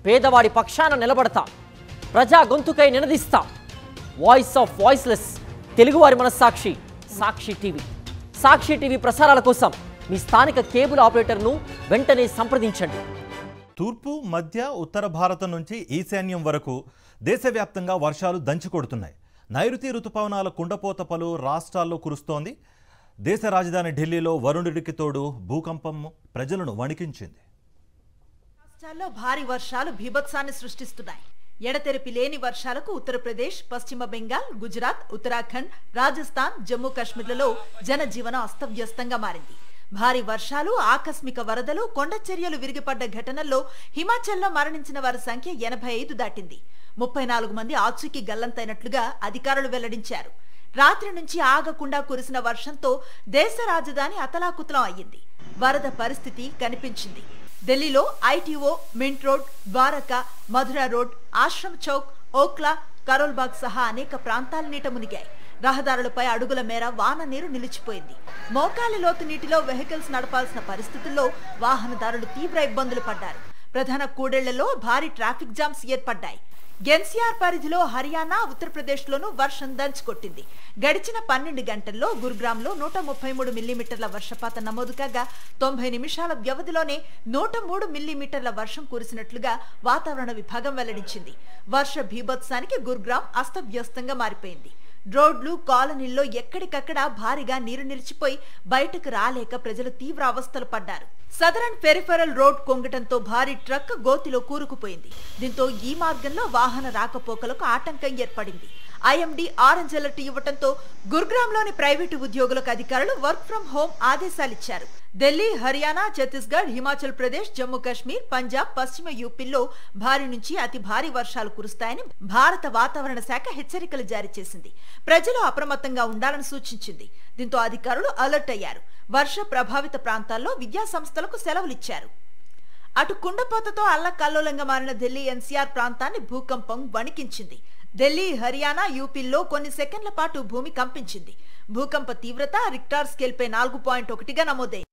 పేదవాడి పక్షాన నిలబడతాం, ప్రజా గొంతుకై నినదిస్తాం. వాయిస్ ఆఫ్ వాయిస్లెస్, తెలుగువారి మనస్సాక్షి సాక్షి టీవీ. సాక్షి టీవీ ప్రసారాల కోసం మీ స్థానిక కేబుల్ ఆపరేటర్ను వెంటనే సంప్రదించండి. తూర్పు, మధ్య, ఉత్తర భారతం నుంచి ఈశాన్యం వరకు దేశవ్యాప్తంగా వర్షాలు దంచికొడుతున్నాయి. నైరుతి రుతుపవనాల కుండపోత పలు రాష్ట్రాల్లో కురుస్తోంది. దేశ రాజధాని ఢిల్లీలో వరుణుడికి తోడు భూకంపం ప్రజలను వణికించింది. రాష్ట్రాల్లో భారీ వర్షాలు బీభత్సాన్ని సృష్టిస్తున్నాయి. ఎడతెరిపి లేని వర్షాలకు ఉత్తరప్రదేశ్, పశ్చిమ బెంగాల్, గుజరాత్, ఉత్తరాఖండ్, రాజస్థాన్, జమ్మూ కాశ్మీర్లలో జనజీవనం అస్తవ్యస్తంగా మారింది. భారీ వర్షాలు, ఆకస్మిక వరదలు, కొండ చర్యలు విరిగిపడ్డ ఘటనల్లో హిమాచల్లో మరణించిన వారి సంఖ్య 85 దాటింది. 34 మంది ఆచూకీ గల్లంతైనట్లుగా అధికారులు వెల్లడించారు. రాత్రి నుంచి ఆగకుండా కురిసిన వర్షంతో దేశ రాజధాని అతలాకుతలం అయ్యింది. వరద పరిస్థితి కనిపించింది. ఢిల్లీలో ఐటీఓ, మింట్ రోడ్, ద్వారకా, మధురా రోడ్, ఆశ్రమ్ చౌక్, ఓక్లా, కరోల్బాగ్ సహా అనేక ప్రాంతాలు నీట మునిగాయి. రహదారులపై అడుగుల మేర వాన నీరు నిలిచిపోయింది. మోకాలి లోతు నీటిలో వెహికల్స్ నడపాల్సిన పరిస్థితుల్లో వాహనదారులు తీవ్ర ఇబ్బందులు పడ్డారు. ప్రధాన కూడళ్లలో భారీ ట్రాఫిక్ జామ్స్ ఏర్పడ్డాయి. ఎన్సీఆర్ పరిధిలో హర్యానా, ఉత్తరప్రదేశ్లోనూ వర్షం దంచుకొట్టింది. గడిచిన 12 గంటల్లో గురుగ్రామ్లో 133 మిల్లీమీటర్ల వర్షపాతం నమోదు కాగా 90 నిమిషాల వ్యవధిలోనే 103 మిల్లీమీటర్ల వర్షం కురిసినట్లుగా వాతావరణ విభాగం వెల్లడించింది. వర్ష బీభత్సానికి గురుగ్రామ్ అస్తవ్యస్తంగా మారిపోయింది. రోడ్లు, కాలనీల్లో ఎక్కడికక్కడ భారీగా నీరు నిలిచిపోయి బయటకు రాలేక ప్రజలు తీవ్ర అవస్థలు పడ్డారు. సదరన్ పెరిఫెరల్ రోడ్ కొంగటంతో భారీ ట్రక్ గోతిలో కూరుకుపోయింది. దీంతో ఈ మార్గంలో వాహన రాకపోకలకు ఆటంకం ఏర్పడింది. ఐఎండీ ఆరెంజ్ అలర్ట్ ఇవ్వడంతో గురుగ్రామ్లోని ప్రైవేటు ఉద్యోగులకు అధికారులు వర్క్ ఫ్రం హోం ఆదేశాలిచ్చారు. ఢిల్లీ, హర్యానా, ఛత్తీస్గఢ్, హిమాచల్ ప్రదేశ్, జమ్మూ కాశ్మీర్, పంజాబ్, పశ్చిమ యూపీల్లో భారీ నుంచి అతి భారీ వర్షాలు కురుస్తాయని భారత వాతావరణ శాఖ హెచ్చరికలు జారీ చేసింది. ప్రజలు అప్రమత్తంగా ఉండాలని సూచించింది. దీంతో అధికారులు అలర్ట్ అయ్యారు. వర్ష ప్రభావిత ప్రాంతాల్లో విద్యా సంస్థలకు సెలవులిచ్చారు. అటు కుండపోతతో అల్లకల్లోలంగా మారిన ఢిల్లీ ఎన్సీఆర్ ప్రాంతాన్ని భూకంపం వణికించింది. ఢిల్లీ, హర్యానా, యూపీల్లో కొన్ని సెకండ్ల పాటు భూమి కంపించింది. భూకంప తీవ్రత రిక్టార్ స్కేల్పై 4.1గా నమోదైంది.